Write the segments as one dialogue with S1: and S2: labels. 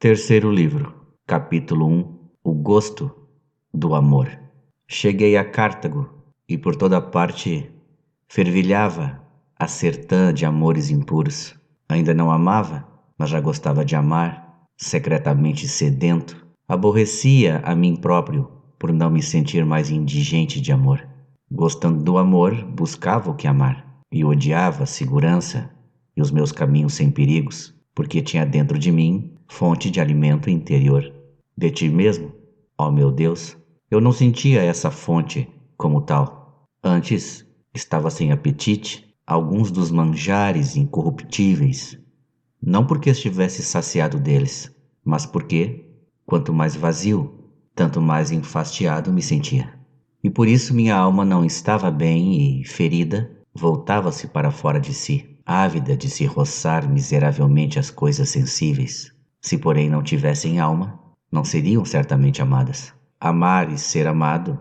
S1: Terceiro livro, capítulo 1. O gosto do amor. Cheguei a Cartago e por toda parte fervilhava a sertã de amores impuros. Ainda não amava, mas já gostava de amar, secretamente sedento. Aborrecia a mim próprio por não me sentir mais indigente de amor. Gostando do amor, buscava o que amar e odiava a segurança e os meus caminhos sem perigos, porque tinha dentro de mim fonte de alimento interior. De ti mesmo, ó meu Deus, eu não sentia essa fonte como tal. Antes, estava sem apetite alguns dos manjares incorruptíveis, não porque estivesse saciado deles, mas porque, quanto mais vazio, tanto mais enfastiado me sentia. E por isso minha alma não estava bem e, ferida, voltava-se para fora de si, ávida de se roçar miseravelmente as coisas sensíveis. Se porém não tivessem alma, não seriam certamente amadas. Amar e ser amado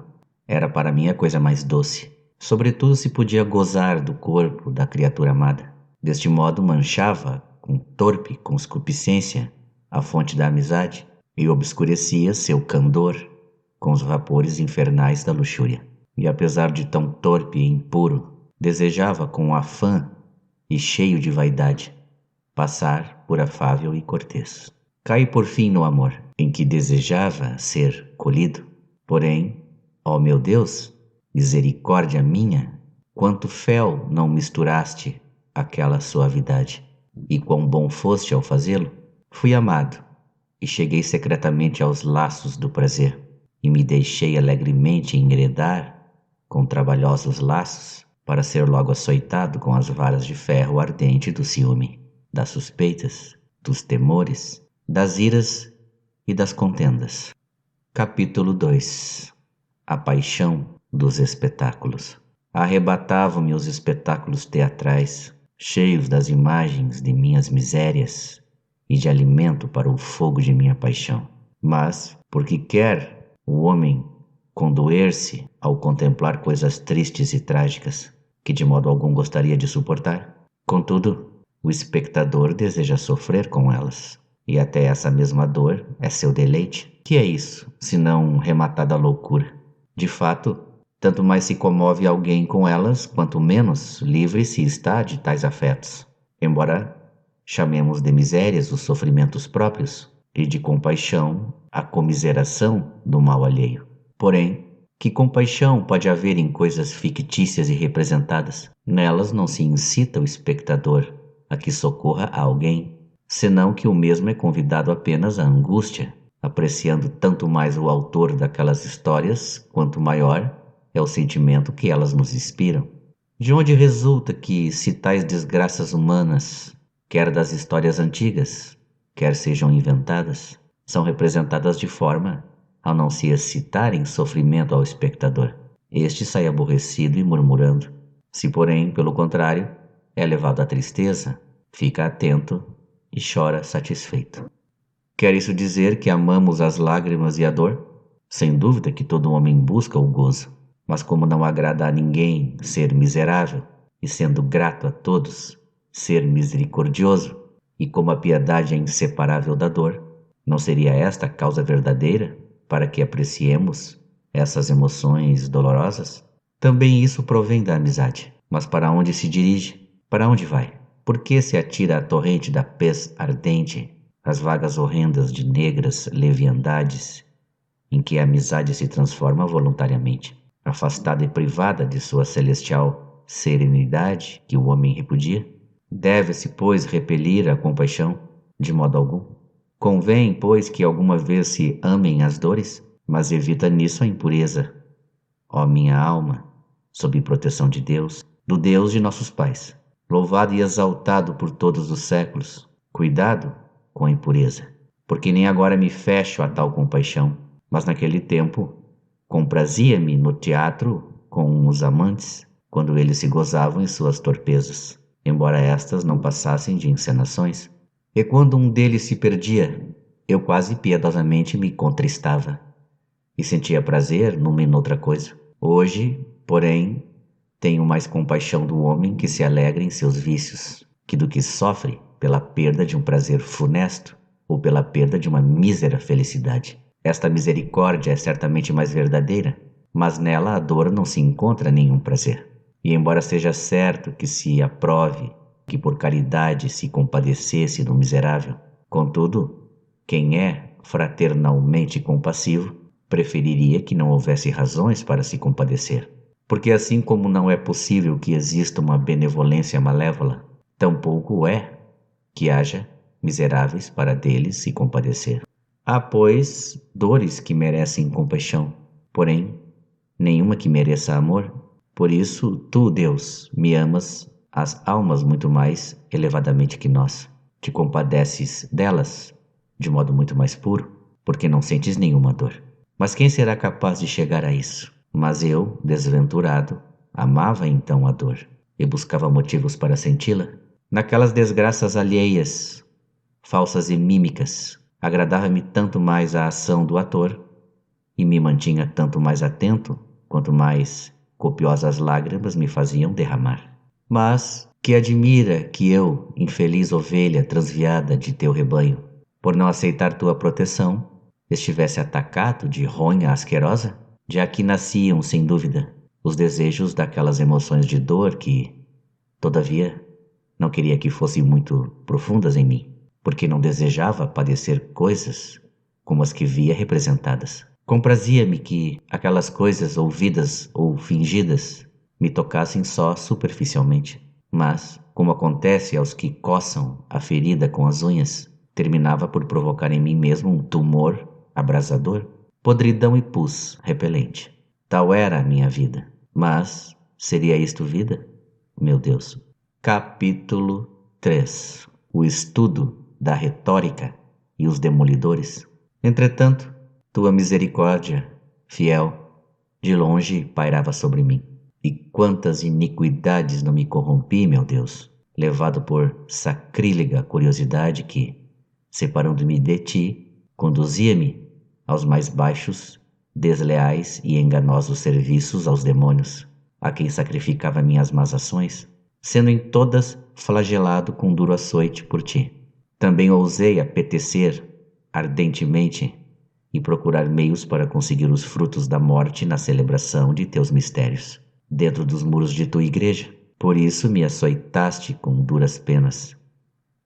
S1: era para mim a coisa mais doce, sobretudo se podia gozar do corpo da criatura amada. Deste modo manchava, com torpe concupiscência, a fonte da amizade e obscurecia seu candor com os vapores infernais da luxúria. E apesar de tão torpe e impuro, desejava com afã e cheio de vaidade passar por afável e cortês. Caí por fim no amor, em que desejava ser colhido. Porém, ó meu Deus, misericórdia minha, quanto fel não misturaste aquela suavidade, e quão bom foste ao fazê-lo. Fui amado, e cheguei secretamente aos laços do prazer, e me deixei alegremente enredar com trabalhosos laços, para ser logo açoitado com as varas de ferro ardente do ciúme, das suspeitas, dos temores, das iras e das contendas. Capítulo 2. A paixão dos espetáculos. Arrebatavam-me os espetáculos teatrais, cheios das imagens de minhas misérias e de alimento para o fogo de minha paixão. Mas, porque quer o homem condoer-se ao contemplar coisas tristes e trágicas, que de modo algum gostaria de suportar, contudo, o espectador deseja sofrer com elas, e até essa mesma dor é seu deleite. Que é isso, senão rematada loucura? De fato, tanto mais se comove alguém com elas, quanto menos livre se está de tais afetos. Embora chamemos de misérias os sofrimentos próprios, e de compaixão a comiseração do mal alheio. Porém, que compaixão pode haver em coisas fictícias e representadas? Nelas não se incita o espectador a que socorra a alguém, senão que o mesmo é convidado apenas à angústia, apreciando tanto mais o autor daquelas histórias, quanto maior é o sentimento que elas nos inspiram. De onde resulta que, se tais desgraças humanas, quer das histórias antigas, quer sejam inventadas, são representadas de forma a não se excitarem sofrimento ao espectador, este sai aborrecido e murmurando. Se, porém, pelo contrário, é levado à tristeza, fica atento e chora satisfeito. Quer isso dizer que amamos as lágrimas e a dor? Sem dúvida que todo homem busca o gozo, mas como não agrada a ninguém ser miserável, e sendo grato a todos, ser misericordioso, e como a piedade é inseparável da dor, não seria esta a causa verdadeira para que apreciemos essas emoções dolorosas? Também isso provém da amizade. Mas para onde se dirige? Para onde vai? Por que se atira à torrente da pez ardente, às vagas horrendas de negras leviandades, em que a amizade se transforma voluntariamente, afastada e privada de sua celestial serenidade que o homem repudia? Deve-se, pois, repelir a compaixão? De modo algum. Convém, pois, que alguma vez se amem as dores, mas evita nisso a impureza. Ó minha alma, sob proteção de Deus, do Deus de nossos pais, louvado e exaltado por todos os séculos, cuidado com a impureza, porque nem agora me fecho a tal compaixão, mas naquele tempo comprazia-me no teatro com os amantes, quando eles se gozavam em suas torpezas, embora estas não passassem de encenações. E quando um deles se perdia, eu quase piedosamente me contristava e sentia prazer numa e noutra coisa. Hoje, porém, tenho mais compaixão do homem que se alegra em seus vícios, que do que sofre pela perda de um prazer funesto, ou pela perda de uma mísera felicidade. Esta misericórdia é certamente mais verdadeira, mas nela a dor não se encontra nenhum prazer. E embora seja certo que se aprove que por caridade se compadecesse do miserável, contudo, quem é fraternalmente compassivo preferiria que não houvesse razões para se compadecer. Porque assim como não é possível que exista uma benevolência malévola, tampouco é que haja miseráveis para deles se compadecer. Há, pois, dores que merecem compaixão, porém, nenhuma que mereça amor. Por isso, tu, Deus, me amas as almas muito mais elevadamente que nós. Te compadeces delas de modo muito mais puro, porque não sentes nenhuma dor. Mas quem será capaz de chegar a isso? Mas eu, desventurado, amava então a dor e buscava motivos para senti-la. Naquelas desgraças alheias, falsas e mímicas, agradava-me tanto mais a ação do ator e me mantinha tanto mais atento quanto mais copiosas lágrimas me faziam derramar. Mas que admira que eu, infeliz ovelha transviada de teu rebanho, por não aceitar tua proteção, estivesse atacado de ronha asquerosa? De aqui nasciam, sem dúvida, os desejos daquelas emoções de dor que, todavia, não queria que fossem muito profundas em mim, porque não desejava padecer coisas como as que via representadas. Comprazia-me que aquelas coisas ouvidas ou fingidas me tocassem só superficialmente, mas, como acontece aos que coçam a ferida com as unhas, terminava por provocar em mim mesmo um tumor abrasador, podridão e pus repelente. Tal era a minha vida. Mas seria isto vida? Meu Deus. Capítulo 3. O estudo da retórica e os demolidores. Entretanto, tua misericórdia, fiel, de longe pairava sobre mim. E quantas iniquidades não me corrompi, meu Deus, levado por sacrílega curiosidade que, separando-me de ti, conduzia-me aos mais baixos, desleais e enganosos serviços aos demônios, a quem sacrificava minhas más ações, sendo em todas flagelado com duro açoite por ti. Também ousei apetecer ardentemente e procurar meios para conseguir os frutos da morte na celebração de teus mistérios, dentro dos muros de tua igreja. Por isso me açoitaste com duras penas,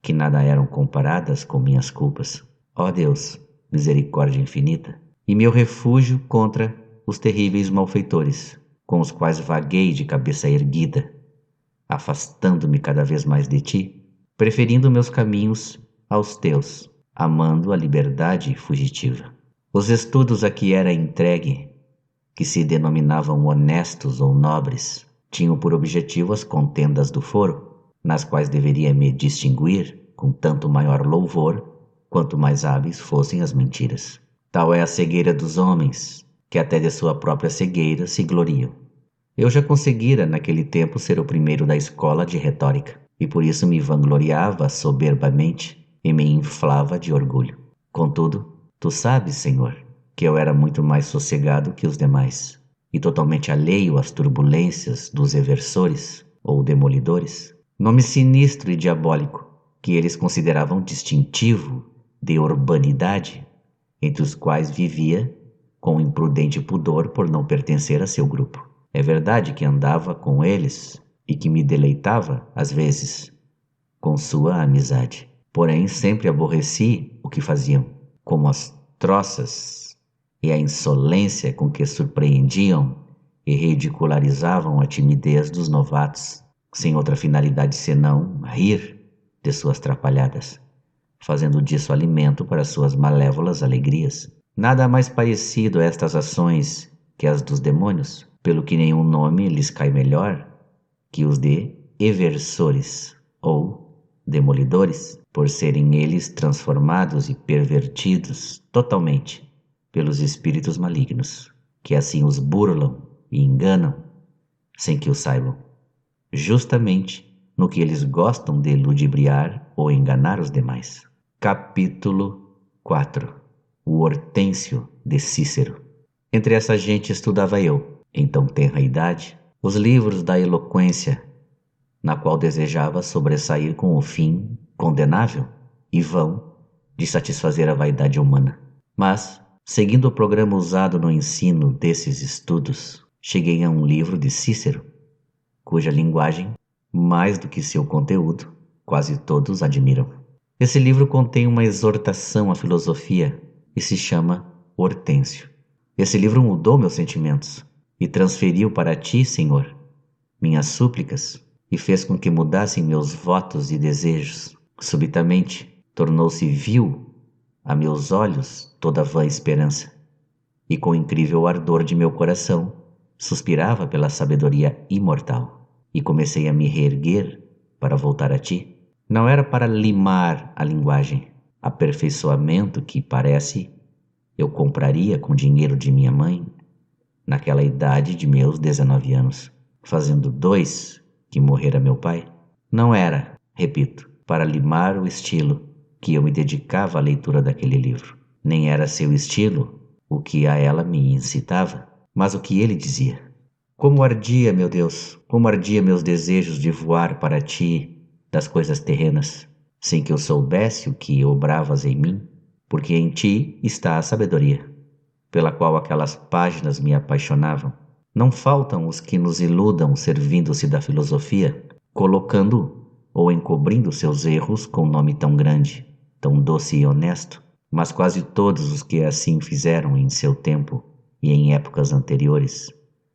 S1: que nada eram comparadas com minhas culpas. Ó Deus, misericórdia infinita, e meu refúgio contra os terríveis malfeitores, com os quais vaguei de cabeça erguida, afastando-me cada vez mais de ti, preferindo meus caminhos aos teus, amando a liberdade fugitiva. Os estudos a que era entregue, que se denominavam honestos ou nobres, tinham por objetivo as contendas do foro, nas quais deveria me distinguir com tanto maior louvor, quanto mais hábeis fossem as mentiras. Tal é a cegueira dos homens, que até de sua própria cegueira se gloriam. Eu já conseguira naquele tempo ser o primeiro da escola de retórica, e por isso me vangloriava soberbamente e me inflava de orgulho. Contudo, tu sabes, Senhor, que eu era muito mais sossegado que os demais, e totalmente alheio às turbulências dos eversores ou demolidores, nome sinistro e diabólico que eles consideravam distintivo de urbanidade, entre os quais vivia com imprudente pudor por não pertencer a seu grupo. É verdade que andava com eles e que me deleitava, às vezes, com sua amizade. Porém, sempre aborreci o que faziam, como as troças e a insolência com que surpreendiam e ridicularizavam a timidez dos novatos, sem outra finalidade senão rir de suas trapalhadas, fazendo disso alimento para suas malévolas alegrias. Nada mais parecido a estas ações que as dos demônios, pelo que nenhum nome lhes cai melhor que os de eversores ou demolidores, por serem eles transformados e pervertidos totalmente pelos espíritos malignos, que assim os burlam e enganam sem que o saibam, justamente no que eles gostam de ludibriar ou enganar os demais. Capítulo 4. O Hortêncio de Cícero. Entre essa gente estudava eu, em tão tenra idade, os livros da eloquência, na qual desejava sobressair com o fim condenável e vão de satisfazer a vaidade humana. Mas, seguindo o programa usado no ensino desses estudos, cheguei a um livro de Cícero, cuja linguagem, mais do que seu conteúdo, quase todos admiram. Esse livro contém uma exortação à filosofia e se chama Hortêncio. Esse livro mudou meus sentimentos e transferiu para ti, Senhor, minhas súplicas e fez com que mudassem meus votos e desejos. Subitamente, tornou-se vil a meus olhos toda vã esperança, e com incrível ardor de meu coração, suspirava pela sabedoria imortal, e comecei a me reerguer para voltar a ti. Não era para limar a linguagem, aperfeiçoamento que, parece, eu compraria com dinheiro de minha mãe, naquela idade de meus 19 anos, fazendo 2 que morrera meu pai. Não era, repito, para limar o estilo que eu me dedicava à leitura daquele livro. Nem era seu estilo o que a ela me incitava, mas o que ele dizia. Como ardia, meu Deus, como ardia meus desejos de voar para ti das coisas terrenas, sem que eu soubesse o que obravas em mim, porque em ti está a sabedoria, pela qual aquelas páginas me apaixonavam. Não faltam os que nos iludam servindo-se da filosofia, colocando ou encobrindo seus erros com nome tão grande, tão doce e honesto, mas quase todos os que assim fizeram em seu tempo e em épocas anteriores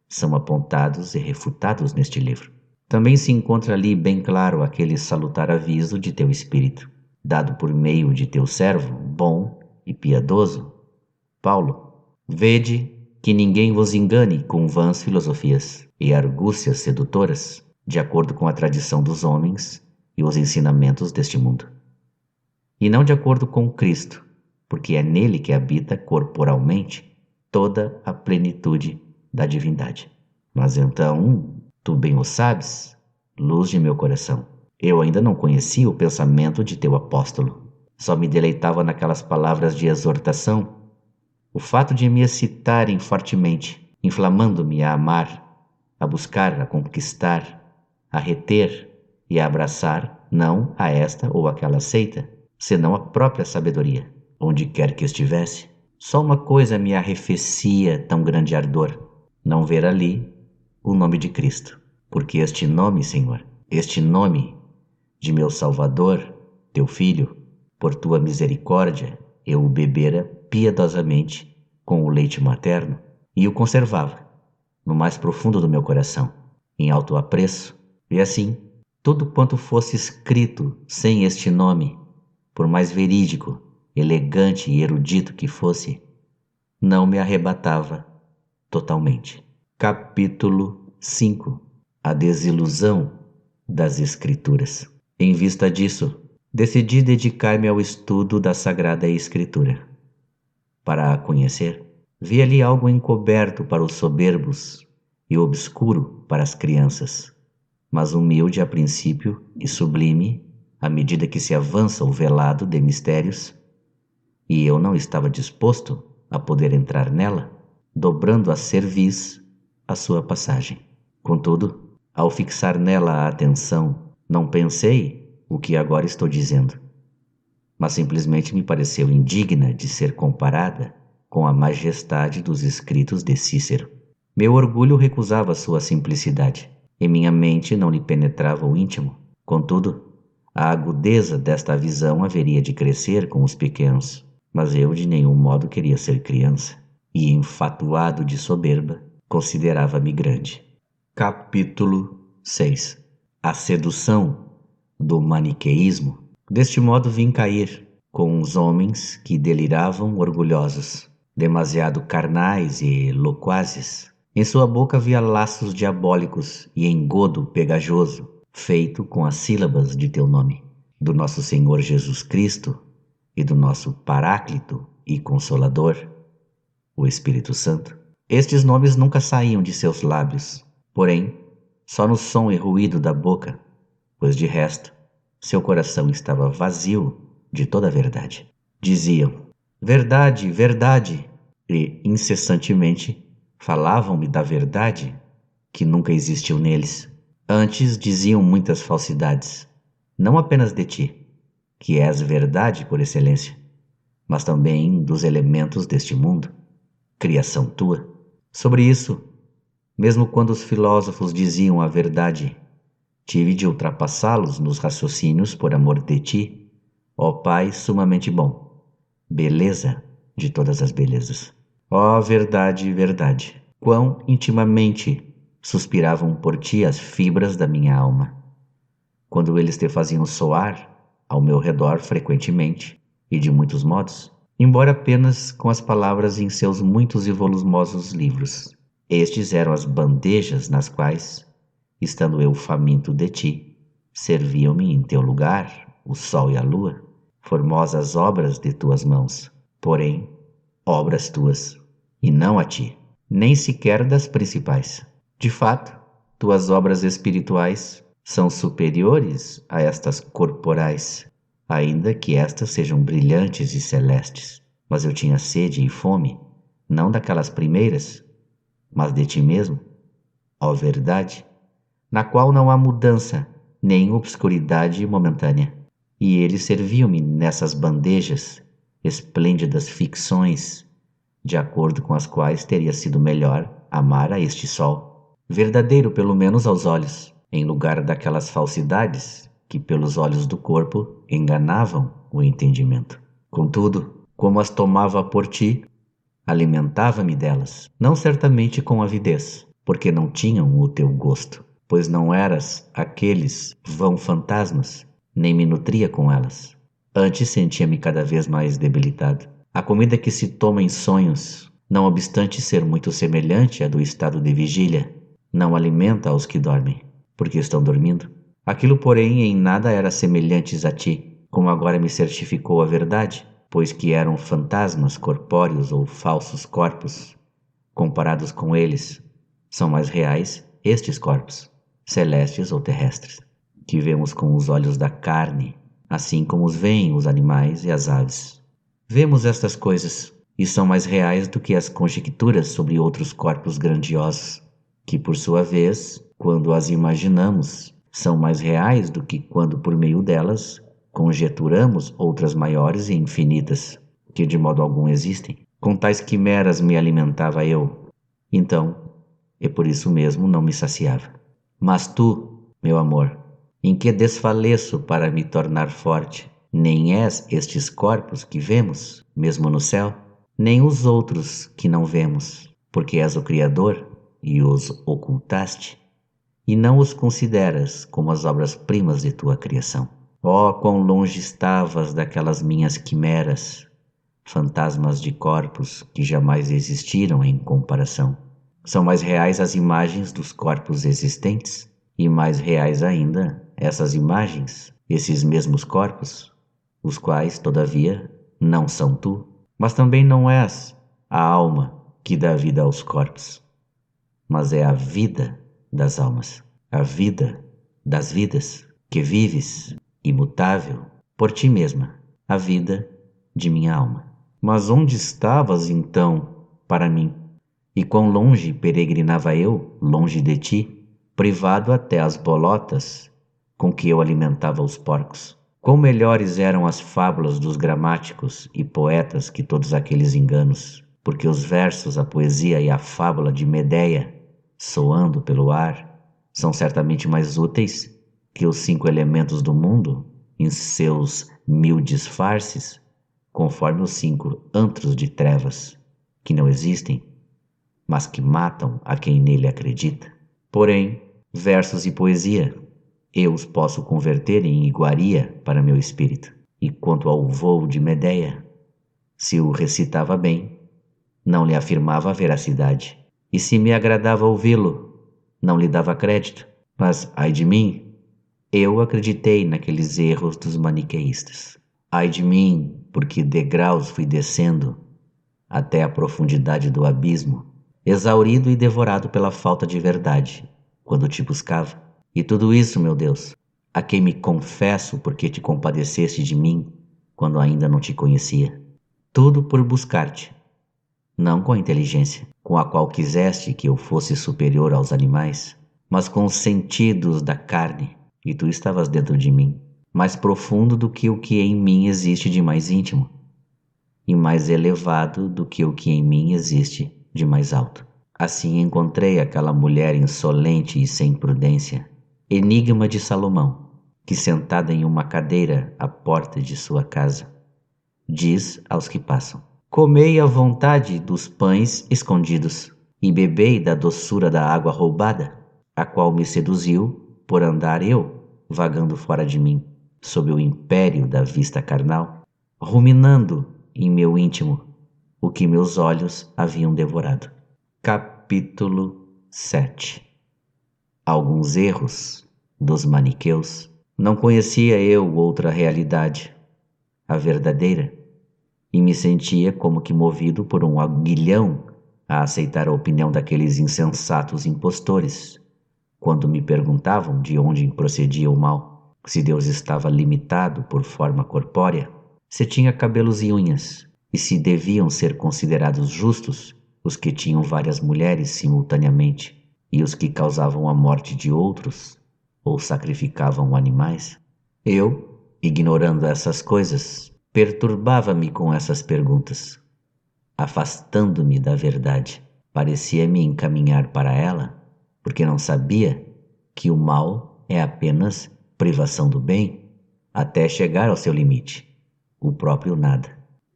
S1: são apontados e refutados neste livro. Também se encontra ali bem claro aquele salutar aviso de teu Espírito, dado por meio de teu servo, bom e piedoso, Paulo. Vede que ninguém vos engane com vãs filosofias e argúcias sedutoras, de acordo com a tradição dos homens e os ensinamentos deste mundo, e não de acordo com Cristo, porque é nele que habita corporalmente toda a plenitude da divindade. Mas então, tu bem o sabes, luz de meu coração, eu ainda não conhecia o pensamento de teu apóstolo, só me deleitava naquelas palavras de exortação. O fato de me excitarem fortemente, inflamando-me a amar, a buscar, a conquistar, a reter e a abraçar, não a esta ou aquela seita, senão a própria sabedoria, onde quer que estivesse. Só uma coisa me arrefecia tão grande ardor, não ver ali o nome de Cristo, porque este nome, Senhor, este nome de meu Salvador, teu Filho, por tua misericórdia, eu o bebera piedosamente com o leite materno e o conservava no mais profundo do meu coração, em alto apreço, e assim, tudo quanto fosse escrito sem este nome, por mais verídico, elegante e erudito que fosse, não me arrebatava totalmente. Capítulo 5. A desilusão das Escrituras. Em vista disso, decidi dedicar-me ao estudo da Sagrada Escritura. Para a conhecer, vi ali algo encoberto para os soberbos e obscuro para as crianças, mas humilde a princípio e sublime à medida que se avança o velado de mistérios, e eu não estava disposto a poder entrar nela, dobrando a cerviz a sua passagem. Contudo, ao fixar nela a atenção, não pensei o que agora estou dizendo, mas simplesmente me pareceu indigna de ser comparada com a majestade dos escritos de Cícero. Meu orgulho recusava sua simplicidade, e minha mente não lhe penetrava o íntimo. Contudo, a agudeza desta visão haveria de crescer com os pequenos, mas eu de nenhum modo queria ser criança, e enfatuado de soberba, considerava-me grande. Capítulo 6. A sedução do maniqueísmo. Deste modo vim cair com os homens que deliravam orgulhosos, demasiado carnais e loquazes. Em sua boca havia laços diabólicos e engodo pegajoso, feito com as sílabas de teu nome, do nosso Senhor Jesus Cristo e do nosso Paráclito e Consolador, o Espírito Santo. Estes nomes nunca saíam de seus lábios, porém, só no som e ruído da boca, pois de resto, seu coração estava vazio de toda a verdade. Diziam, verdade, verdade, e incessantemente falavam-me da verdade que nunca existiu neles. Antes diziam muitas falsidades, não apenas de ti, que és verdade por excelência, mas também dos elementos deste mundo, criação tua. Sobre isso, mesmo quando os filósofos diziam a verdade, tive de ultrapassá-los nos raciocínios por amor de ti, ó Pai sumamente bom, beleza de todas as belezas. Ó verdade, verdade, quão intimamente suspiravam por ti as fibras da minha alma, quando eles te faziam soar ao meu redor frequentemente e de muitos modos, embora apenas com as palavras em seus muitos e volumosos livros. Estes eram as bandejas nas quais, estando eu faminto de ti, serviam-me em teu lugar o sol e a lua, formosas obras de tuas mãos, porém, obras tuas, e não a ti, nem sequer das principais. De fato, tuas obras espirituais são superiores a estas corporais, ainda que estas sejam brilhantes e celestes. Mas eu tinha sede e fome, não daquelas primeiras, mas de ti mesmo, ó verdade, na qual não há mudança, nem obscuridade momentânea. E eles serviam-me nessas bandejas, esplêndidas ficções, de acordo com as quais teria sido melhor amar a este sol, verdadeiro pelo menos aos olhos, em lugar daquelas falsidades que pelos olhos do corpo enganavam o entendimento. Contudo, como as tomava por ti, alimentava-me delas, não certamente com avidez, porque não tinham o teu gosto, pois não eras aqueles vão fantasmas, nem me nutria com elas. Antes sentia-me cada vez mais debilitado. A comida que se toma em sonhos, não obstante ser muito semelhante à do estado de vigília, não alimenta aos que dormem, porque estão dormindo. Aquilo, porém, em nada era semelhantes a ti, como agora me certificou a verdade, pois que eram fantasmas corpóreos ou falsos corpos. Comparados com eles, são mais reais estes corpos, celestes ou terrestres, que vemos com os olhos da carne, assim como os veem os animais e as aves. Vemos estas coisas, e são mais reais do que as conjecturas sobre outros corpos grandiosos, que por sua vez, quando as imaginamos, são mais reais do que quando por meio delas conjeturamos outras maiores e infinitas, que de modo algum existem. Com tais quimeras me alimentava eu, então, e por isso mesmo não me saciava. Mas tu, meu amor, em que desfaleço para me tornar forte? Nem és estes corpos que vemos, mesmo no céu, nem os outros que não vemos, porque és o Criador e os ocultaste, e não os consideras como as obras-primas de tua criação. Oh, quão longe estavas daquelas minhas quimeras, fantasmas de corpos que jamais existiram em comparação. São mais reais as imagens dos corpos existentes, e mais reais ainda essas imagens, esses mesmos corpos, os quais, todavia, não são tu, mas também não és a alma que dá vida aos corpos, mas é a vida das almas, a vida das vidas, que vives, imutável, por ti mesma, a vida de minha alma. Mas onde estavas, então, para mim? E quão longe peregrinava eu, longe de ti, privado até as bolotas com que eu alimentava os porcos? Quão melhores eram as fábulas dos gramáticos e poetas que todos aqueles enganos, porque os versos, a poesia e a fábula de Medeia, soando pelo ar, são certamente mais úteis que os 5 elementos do mundo em seus 1000 disfarces, conforme os 5 antros de trevas, que não existem, mas que matam a quem nele acredita. Porém, versos e poesia, eu os posso converter em iguaria para meu espírito. E quanto ao voo de Medeia, se o recitava bem, não lhe afirmava a veracidade. E se me agradava ouvi-lo, não lhe dava crédito. Mas, ai de mim, eu acreditei naqueles erros dos maniqueístas. Ai de mim, porque degraus fui descendo até a profundidade do abismo, exaurido e devorado pela falta de verdade, quando te buscava. E tudo isso, meu Deus, a quem me confesso porque te compadeceste de mim quando ainda não te conhecia. Tudo por buscar-te, não com a inteligência, com a qual quiseste que eu fosse superior aos animais, mas com os sentidos da carne, e tu estavas dentro de mim, mais profundo do que o que em mim existe de mais íntimo. e mais elevado do que o que em mim existe de mais alto. Assim encontrei aquela mulher insolente e sem prudência, enigma de Salomão, que sentada em uma cadeira à porta de sua casa, diz aos que passam: comei à vontade dos pães escondidos, e bebei da doçura da água roubada, a qual me seduziu por andar eu, vagando fora de mim, sob o império da vista carnal, ruminando em meu íntimo o que meus olhos haviam devorado. Capítulo 7. Alguns erros dos maniqueus. Não conhecia eu outra realidade, a verdadeira, e me sentia como que movido por um aguilhão a aceitar a opinião daqueles insensatos impostores, quando me perguntavam de onde procedia o mal, se Deus estava limitado por forma corpórea, se tinha cabelos e unhas, e se deviam ser considerados justos os que tinham várias mulheres simultaneamente, e os que causavam a morte de outros, ou sacrificavam animais. Eu, ignorando essas coisas, perturbava-me com essas perguntas. Afastando-me da verdade, parecia-me encaminhar para ela, porque não sabia que o mal é apenas privação do bem, até chegar ao seu limite, o próprio nada.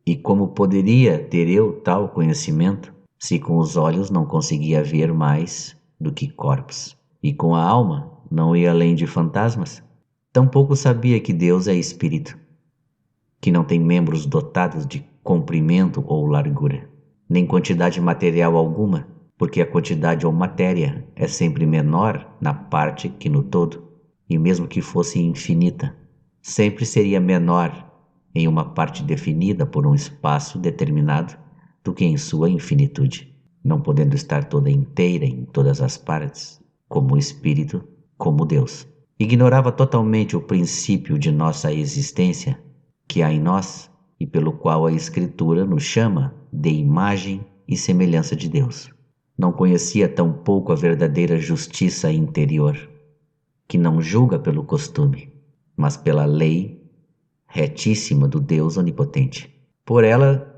S1: E como poderia ter eu tal conhecimento, se com os olhos não conseguia ver mais do que corpos, e com a alma não ia além de fantasmas? Tampouco sabia que Deus é espírito, que não tem membros dotados de comprimento ou largura, nem quantidade material alguma, porque a quantidade ou matéria é sempre menor na parte que no todo, e mesmo que fosse infinita, sempre seria menor em uma parte definida por um espaço determinado do que em sua infinitude, não podendo estar toda inteira em todas as partes, como o Espírito, como Deus. Ignorava totalmente o princípio de nossa existência que há em nós e pelo qual a Escritura nos chama de imagem e semelhança de Deus. Não conhecia tampouco a verdadeira justiça interior, que não julga pelo costume, mas pela lei retíssima do Deus onipotente. Por ela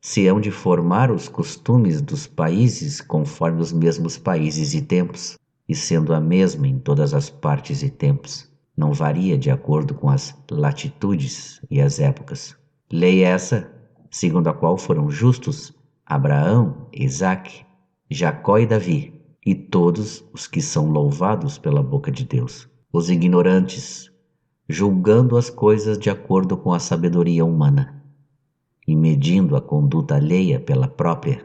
S1: se hão de formar os costumes dos países conforme os mesmos países e tempos, e sendo a mesma em todas as partes e tempos, não varia de acordo com as latitudes e as épocas. Lei essa, segundo a qual foram justos Abraão, Isaque, Jacó e Davi, e todos os que são louvados pela boca de Deus. Os ignorantes, julgando as coisas de acordo com a sabedoria humana, e medindo a conduta alheia pela própria,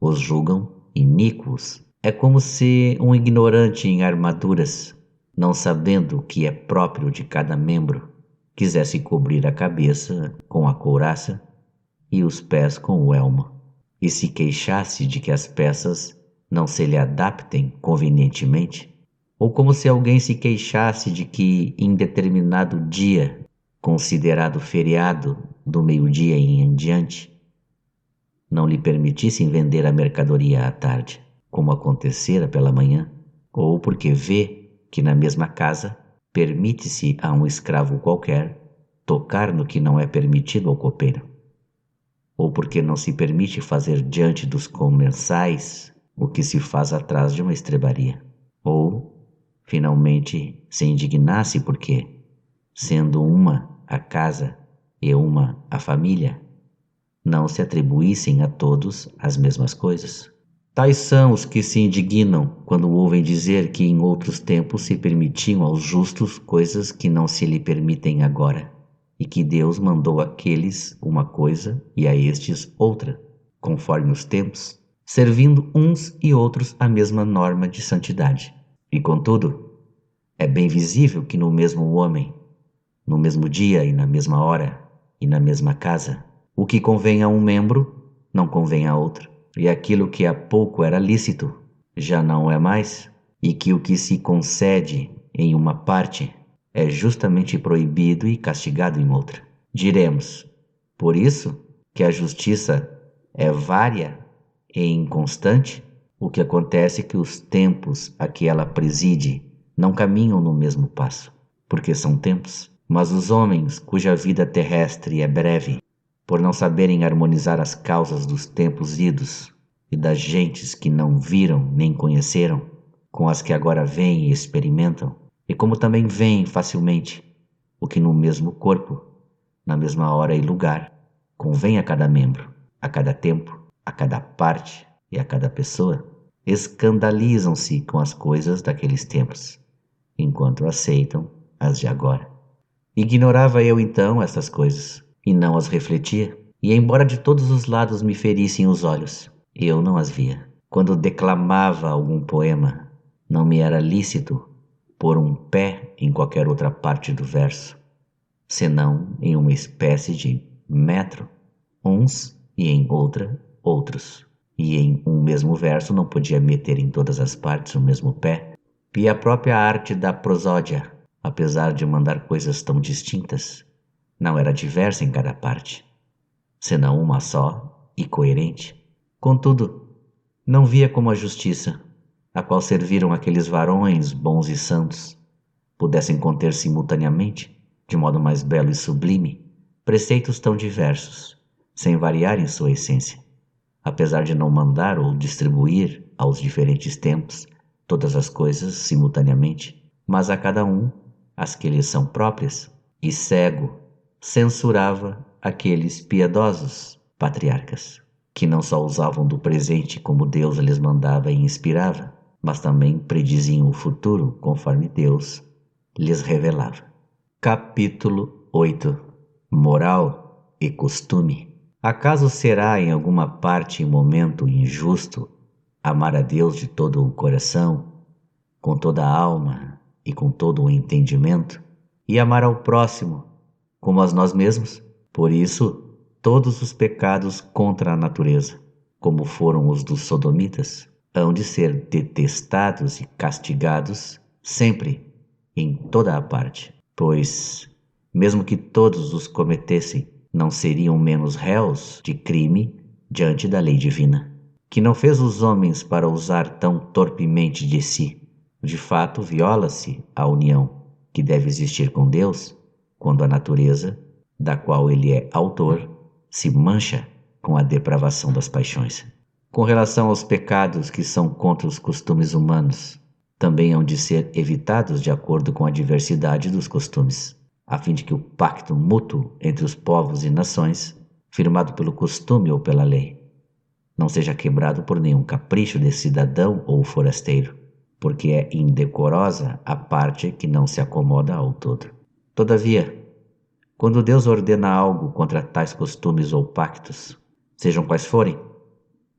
S1: os julgam iníquos. É como se um ignorante em armaduras, não sabendo o que é próprio de cada membro, quisesse cobrir a cabeça com a couraça e os pés com o elmo, e se queixasse de que as peças não se lhe adaptem convenientemente, ou como se alguém se queixasse de que em determinado dia, considerado feriado do meio-dia em diante, não lhe permitissem vender a mercadoria à tarde, como acontecera pela manhã, ou porque vê que na mesma casa permite-se a um escravo qualquer tocar no que não é permitido ao copeiro, ou porque não se permite fazer diante dos comensais o que se faz atrás de uma estrebaria, ou finalmente se indignasse porque, sendo uma a casa e uma a família, não se atribuíssem a todos as mesmas coisas. Tais são os que se indignam quando ouvem dizer que em outros tempos se permitiam aos justos coisas que não se lhe permitem agora, e que Deus mandou àqueles uma coisa e a estes outra, conforme os tempos, servindo uns e outros a mesma norma de santidade. E contudo, é bem visível que no mesmo homem, no mesmo dia e na mesma hora e na mesma casa, o que convém a um membro não convém a outro, e aquilo que há pouco era lícito já não é mais, e que o que se concede em uma parte é justamente proibido e castigado em outra. Diremos, por isso, que a justiça é vária e inconstante, o que acontece é que os tempos a que ela preside não caminham no mesmo passo, porque são tempos, mas os homens cuja vida terrestre é breve, por não saberem harmonizar as causas dos tempos idos e das gentes que não viram nem conheceram, com as que agora veem e experimentam, e como também veem facilmente o que no mesmo corpo, na mesma hora e lugar, convém a cada membro, a cada tempo, a cada parte e a cada pessoa, escandalizam-se com as coisas daqueles tempos, enquanto aceitam as de agora. Ignorava eu então estas coisas, e não as refletia, e embora de todos os lados me ferissem os olhos, eu não as via. Quando declamava algum poema, não me era lícito pôr um pé em qualquer outra parte do verso, senão em uma espécie de metro, uns e em outra, outros. E em um mesmo verso não podia meter em todas as partes o mesmo pé. E a própria arte da prosódia, apesar de mandar coisas tão distintas, não era diversa em cada parte, senão uma só e coerente. Contudo, não via como a justiça, a qual serviram aqueles varões bons e santos, pudessem conter simultaneamente, de modo mais belo e sublime, preceitos tão diversos, sem variar em sua essência, apesar de não mandar ou distribuir aos diferentes tempos todas as coisas simultaneamente, mas a cada um as que lhes são próprias, e cego censurava aqueles piedosos patriarcas, que não só usavam do presente como Deus lhes mandava e inspirava, mas também prediziam o futuro conforme Deus lhes revelava. Capítulo 8. Moral e costume. Acaso será em alguma parte e momento injusto amar a Deus de todo o coração, com toda a alma e com todo o entendimento, e amar ao próximo como a nós mesmos? Por isso, todos os pecados contra a natureza, como foram os dos sodomitas, hão de ser detestados e castigados sempre, em toda a parte, pois, mesmo que todos os cometessem, não seriam menos réus de crime diante da lei divina, que não fez os homens para usar tão torpemente de si. De fato, viola-se a união que deve existir com Deus quando a natureza, da qual ele é autor, se mancha com a depravação das paixões. Com relação aos pecados que são contra os costumes humanos, também hão de ser evitados de acordo com a diversidade dos costumes, a fim de que o pacto mútuo entre os povos e nações, firmado pelo costume ou pela lei, não seja quebrado por nenhum capricho de cidadão ou forasteiro, porque é indecorosa a parte que não se acomoda ao todo. Todavia, quando Deus ordena algo contra tais costumes ou pactos, sejam quais forem,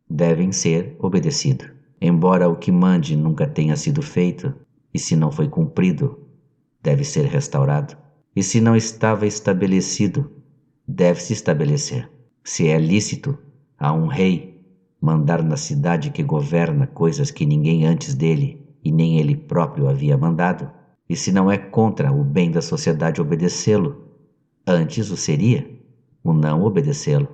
S1: devem ser obedecidos, embora o que mande nunca tenha sido feito, e se não foi cumprido, deve ser restaurado, e se não estava estabelecido, deve-se estabelecer. Se é lícito a um rei mandar na cidade que governa coisas que ninguém antes dele e nem ele próprio havia mandado, e se não é contra o bem da sociedade obedecê-lo, antes o seria o não obedecê-lo,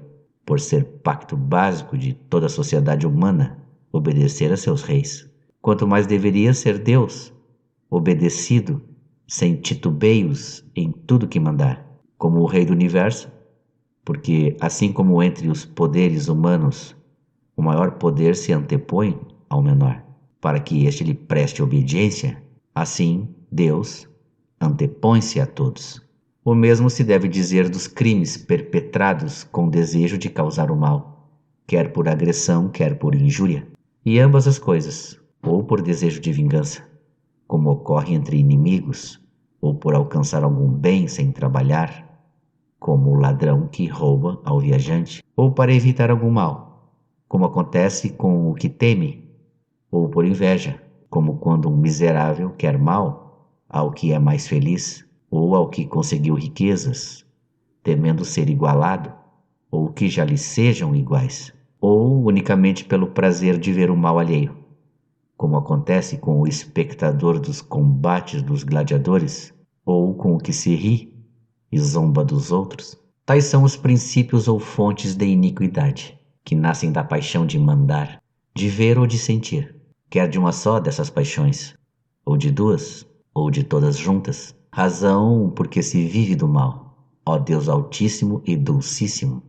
S1: por ser pacto básico de toda a sociedade humana obedecer a seus reis. Quanto mais deveria ser Deus obedecido sem titubeios em tudo que mandar, como o Rei do Universo, porque assim como entre os poderes humanos o maior poder se antepõe ao menor, para que este lhe preste obediência, assim Deus antepõe-se a todos. O mesmo se deve dizer dos crimes perpetrados com desejo de causar o mal, quer por agressão, quer por injúria, e ambas as coisas, ou por desejo de vingança, como ocorre entre inimigos, ou por alcançar algum bem sem trabalhar, como o ladrão que rouba ao viajante, ou para evitar algum mal, como acontece com o que teme, ou por inveja, como quando um miserável quer mal ao que é mais feliz, ou ao que conseguiu riquezas, temendo ser igualado, ou que já lhe sejam iguais, ou unicamente pelo prazer de ver o mal alheio, como acontece com o espectador dos combates dos gladiadores, ou com o que se ri e zomba dos outros. Tais são os princípios ou fontes da iniquidade, que nascem da paixão de mandar, de ver ou de sentir, quer de uma só dessas paixões, ou de duas, ou de todas juntas, razão porque se vive do mal, ó Deus Altíssimo e Dulcíssimo,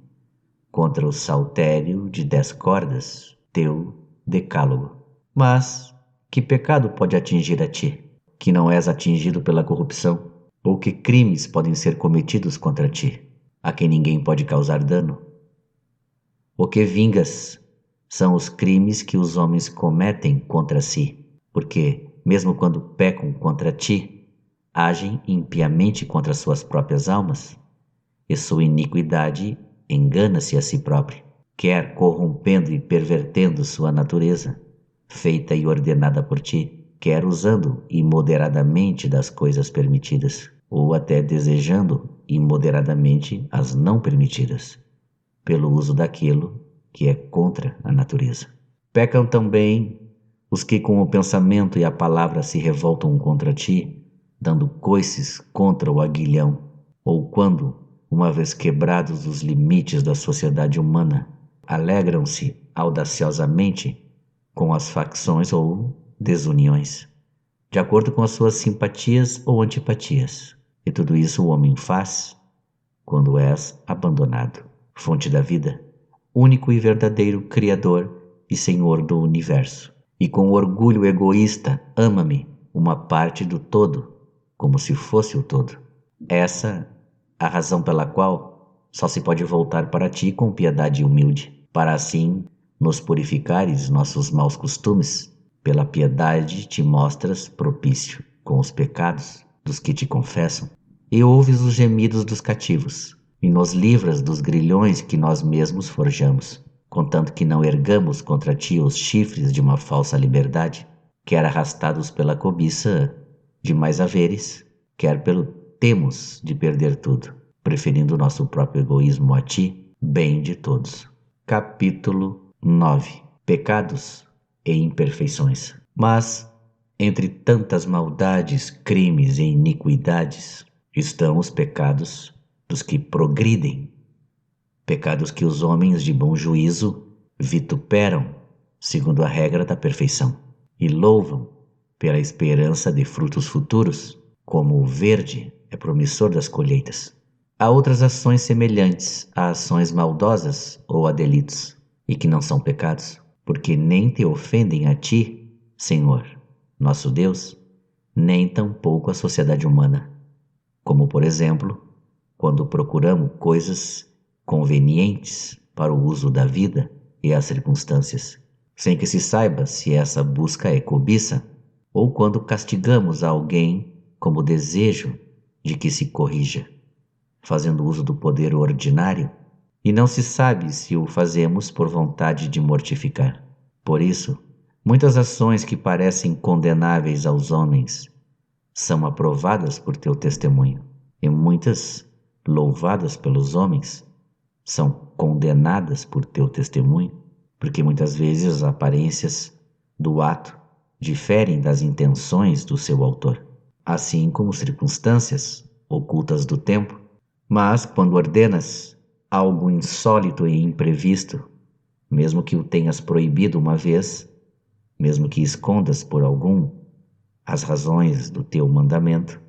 S1: contra o saltério de 10 cordas, teu decálogo. Mas que pecado pode atingir a ti, que não és atingido pela corrupção? Ou que crimes podem ser cometidos contra ti, a quem ninguém pode causar dano? O que vingas são os crimes que os homens cometem contra si, porque, mesmo quando pecam contra ti, agem impiamente contra suas próprias almas, e sua iniquidade engana-se a si próprio, quer corrompendo e pervertendo sua natureza, feita e ordenada por ti, quer usando imoderadamente das coisas permitidas, ou até desejando imoderadamente as não permitidas, pelo uso daquilo que é contra a natureza. Pecam também os que com o pensamento e a palavra se revoltam contra ti, dando coices contra o aguilhão, ou quando, uma vez quebrados os limites da sociedade humana, alegram-se audaciosamente com as facções ou desuniões, de acordo com as suas simpatias ou antipatias. E tudo isso o homem faz quando és abandonado, fonte da vida, único e verdadeiro Criador e Senhor do universo. E com orgulho egoísta, ama-me, uma parte do todo, como se fosse o todo. Essa a razão pela qual só se pode voltar para ti com piedade humilde, para assim nos purificares nossos maus costumes. Pela piedade te mostras propício com os pecados dos que te confessam, e ouves os gemidos dos cativos, e nos livras dos grilhões que nós mesmos forjamos, contanto que não ergamos contra ti os chifres de uma falsa liberdade, quer arrastados pela cobiça de mais haveres, quer pelo temos de perder tudo, preferindo nosso próprio egoísmo a ti, bem de todos. Capítulo 9. Pecados e imperfeições. Mas, entre tantas maldades, crimes e iniquidades, estão os pecados dos que progridem, pecados que os homens de bom juízo vituperam, segundo a regra da perfeição, e louvam pela esperança de frutos futuros, como o verde é promissor das colheitas. Há outras ações semelhantes a ações maldosas ou a delitos, e que não são pecados, porque nem te ofendem a ti, Senhor, nosso Deus, nem tampouco a sociedade humana, como, por exemplo, quando procuramos coisas convenientes para o uso da vida e as circunstâncias, sem que se saiba se essa busca é cobiça, ou quando castigamos a alguém como desejo de que se corrija, fazendo uso do poder ordinário, e não se sabe se o fazemos por vontade de mortificar. Por isso, muitas ações que parecem condenáveis aos homens são aprovadas por teu testemunho, e muitas, louvadas pelos homens, são condenadas por teu testemunho, porque muitas vezes as aparências do ato diferem das intenções do seu autor, assim como circunstâncias ocultas do tempo. Mas quando ordenas algo insólito e imprevisto, mesmo que o tenhas proibido uma vez, mesmo que escondas por algum as razões do teu mandamento,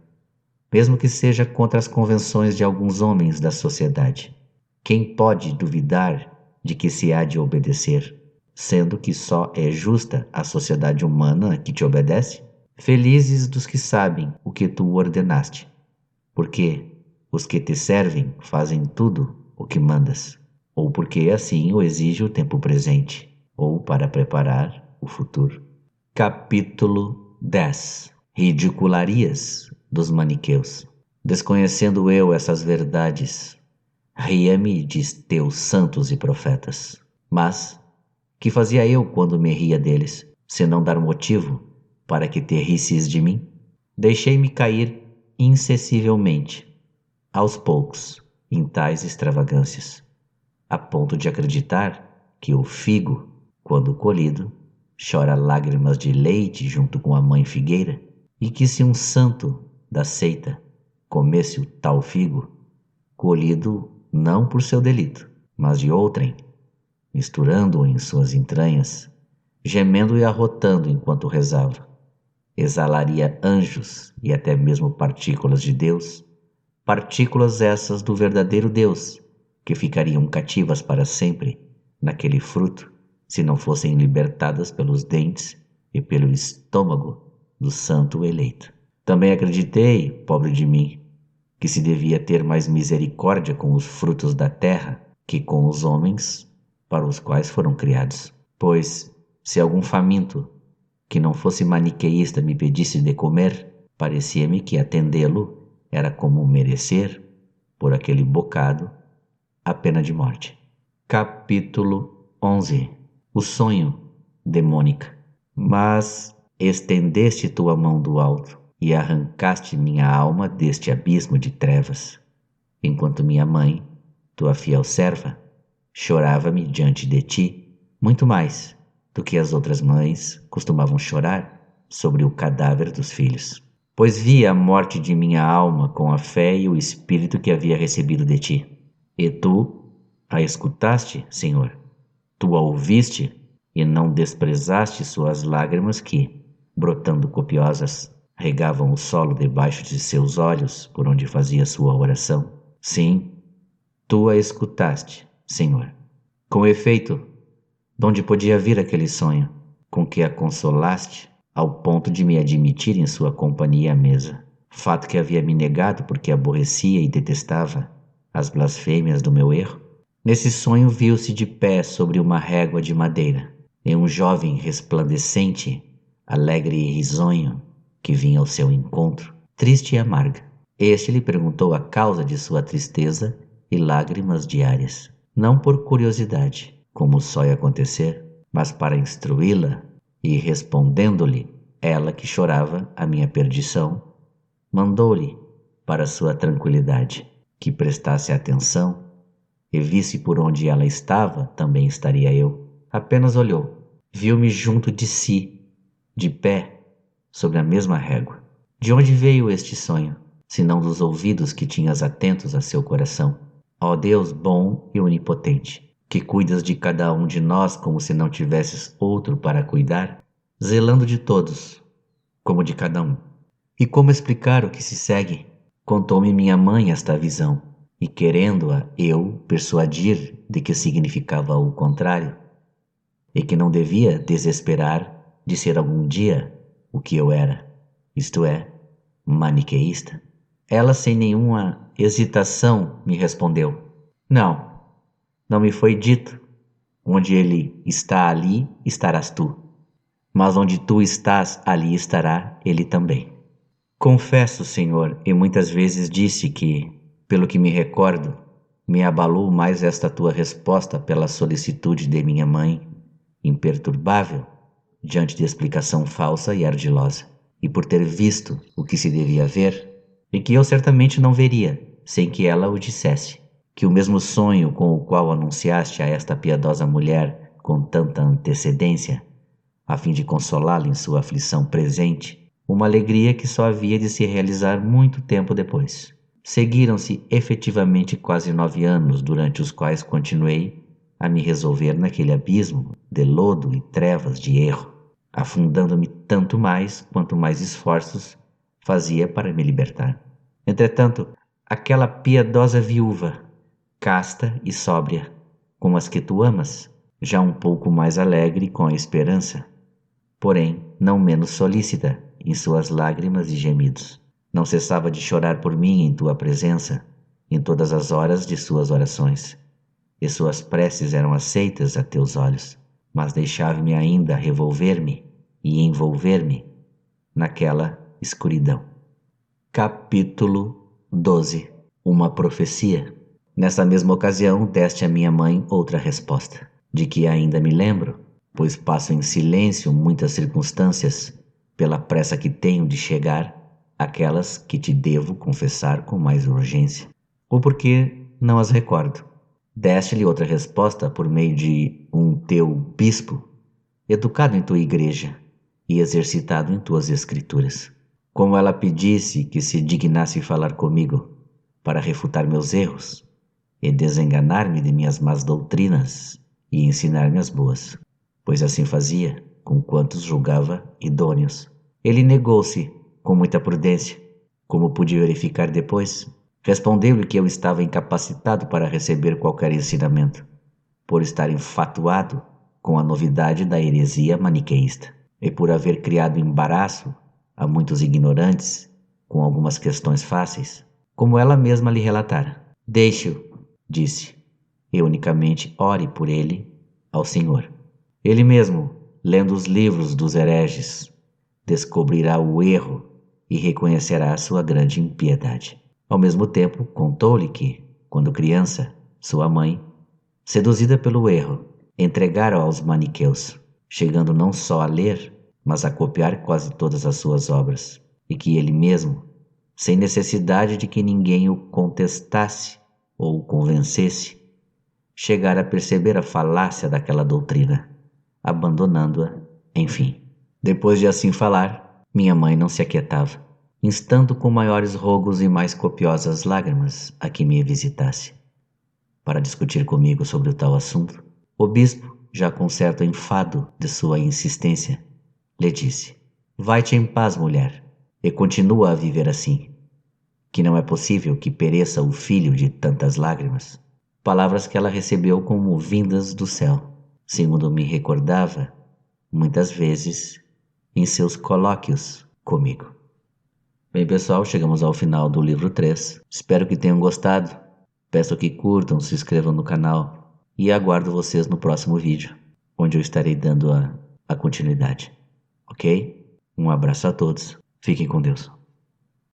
S1: mesmo que seja contra as convenções de alguns homens da sociedade, quem pode duvidar de que se há de obedecer, sendo que só é justa a sociedade humana que te obedece? Felizes dos que sabem o que tu ordenaste, porque os que te servem fazem tudo o que mandas, ou porque assim o exige o tempo presente, ou para preparar o futuro. Capítulo 10. Ridicularias dos maniqueus. Desconhecendo eu essas verdades, ria-me de teus santos e profetas. Mas que fazia eu quando me ria deles, se não dar motivo para que te risses de mim? Deixei-me cair incessivelmente, aos poucos, em tais extravagâncias, a ponto de acreditar que o figo, quando colhido, chora lágrimas de leite junto com a mãe figueira, e que se um santo da seita comesse o tal figo, colhido não por seu delito, mas de outrem, misturando-o em suas entranhas, gemendo e arrotando enquanto rezava, exalaria anjos e até mesmo partículas de Deus, partículas essas do verdadeiro Deus, que ficariam cativas para sempre naquele fruto, se não fossem libertadas pelos dentes e pelo estômago do santo eleito. Também acreditei, pobre de mim, que se devia ter mais misericórdia com os frutos da terra que com os homens para os quais foram criados. Pois, se algum faminto que não fosse maniqueísta me pedisse de comer, parecia-me que atendê-lo era como merecer, por aquele bocado, a pena de morte. Capítulo 11. O sonho de Mônica. Mas estendeste tua mão do alto e arrancaste minha alma deste abismo de trevas, enquanto minha mãe, tua fiel serva, chorava-me diante de ti, muito mais do que as outras mães costumavam chorar sobre o cadáver dos filhos. Pois vi a morte de minha alma com a fé e o espírito que havia recebido de ti. E tu a escutaste, Senhor, tu a ouviste e não desprezaste suas lágrimas que, brotando copiosas, regavam o solo debaixo de seus olhos por onde fazia sua oração. Sim, tu a escutaste, Senhor. Com efeito, donde podia vir aquele sonho, com que a consolaste, ao ponto de me admitir em sua companhia à mesa? Fato que havia me negado porque aborrecia e detestava as blasfêmias do meu erro. Nesse sonho viu-se de pé sobre uma régua de madeira, e um jovem resplandecente, alegre e risonho, que vinha ao seu encontro, triste e amarga. Este lhe perguntou a causa de sua tristeza e lágrimas diárias, não por curiosidade, como só ia acontecer, mas para instruí-la, e respondendo-lhe, ela que chorava a minha perdição, mandou-lhe, para sua tranquilidade, que prestasse atenção, e visse por onde ela estava, também estaria eu. Apenas olhou, viu-me junto de si, de pé, sobre a mesma régua. De onde veio este sonho, senão dos ouvidos que tinhas atentos a seu coração? Ó Deus bom e onipotente, que cuidas de cada um de nós como se não tivesses outro para cuidar, zelando de todos, como de cada um. E como explicar o que se segue? Contou-me minha mãe esta visão, e querendo-a eu persuadir de que significava o contrário, e que não devia desesperar de ser algum dia o que eu era, isto é, maniqueísta, ela sem nenhuma hesitação me respondeu: não me foi dito, onde ele está ali estarás tu, mas onde tu estás ali estará ele também. Confesso, Senhor, e muitas vezes disse que, pelo que me recordo, me abalou mais esta tua resposta pela solicitude de minha mãe, imperturbável, diante de explicação falsa e ardilosa, e por ter visto o que se devia ver, e que eu certamente não veria, sem que ela o dissesse, que o mesmo sonho com o qual anunciaste a esta piedosa mulher com tanta antecedência, a fim de consolá-la em sua aflição presente, uma alegria que só havia de se realizar muito tempo depois. Seguiram-se efetivamente quase 9 anos, durante os quais continuei a me resolver naquele abismo de lodo e trevas de erro, afundando-me tanto mais quanto mais esforços fazia para me libertar. Entretanto, aquela piedosa viúva, casta e sóbria, como as que tu amas, já um pouco mais alegre com a esperança, porém não menos solícita em suas lágrimas e gemidos, não cessava de chorar por mim em tua presença, em todas as horas de suas orações, e suas preces eram aceitas a teus olhos, mas deixava-me ainda revolver-me e envolver-me naquela escuridão. Capítulo 12. Uma profecia. Nessa mesma ocasião deste a minha mãe outra resposta, de que ainda me lembro, pois passo em silêncio muitas circunstâncias, pela pressa que tenho de chegar àquelas que te devo confessar com mais urgência, ou porque não as recordo. Deste-lhe outra resposta por meio de um teu bispo, educado em tua igreja e exercitado em tuas escrituras. Como ela pedisse que se dignasse falar comigo para refutar meus erros e desenganar-me de minhas más doutrinas e ensinar-me as boas, pois assim fazia com quantos julgava idôneos. Ele negou-se com muita prudência, como pude verificar depois, Respondeu-lhe que eu estava incapacitado para receber qualquer ensinamento, por estar enfatuado com a novidade da heresia maniqueísta e por haver criado embaraço a muitos ignorantes com algumas questões fáceis, como ela mesma lhe relatara. Deixe-o, disse, e unicamente ore por ele ao Senhor. Ele mesmo, lendo os livros dos hereges, descobrirá o erro e reconhecerá sua grande impiedade. Ao mesmo tempo, contou-lhe que, quando criança, sua mãe, seduzida pelo erro, entregara aos maniqueus, chegando não só a ler, mas a copiar quase todas as suas obras, e que ele mesmo, sem necessidade de que ninguém o contestasse ou o convencesse, chegara a perceber a falácia daquela doutrina, abandonando-a, enfim. Depois de assim falar, minha mãe não se aquietava, instando com maiores rogos e mais copiosas lágrimas a que me visitasse. Para discutir comigo sobre o tal assunto, o bispo, já com certo enfado de sua insistência, lhe disse: vai-te em paz, mulher, e continua a viver assim, que não é possível que pereça o filho de tantas lágrimas. Palavras que ela recebeu como vindas do céu, segundo me recordava, muitas vezes, em seus colóquios comigo. Bem, pessoal, chegamos ao final do livro 3. Espero que tenham gostado. Peço que curtam, se inscrevam no canal e aguardo vocês no próximo vídeo, onde eu estarei dando a continuidade. Ok? Um abraço a todos. Fiquem com Deus.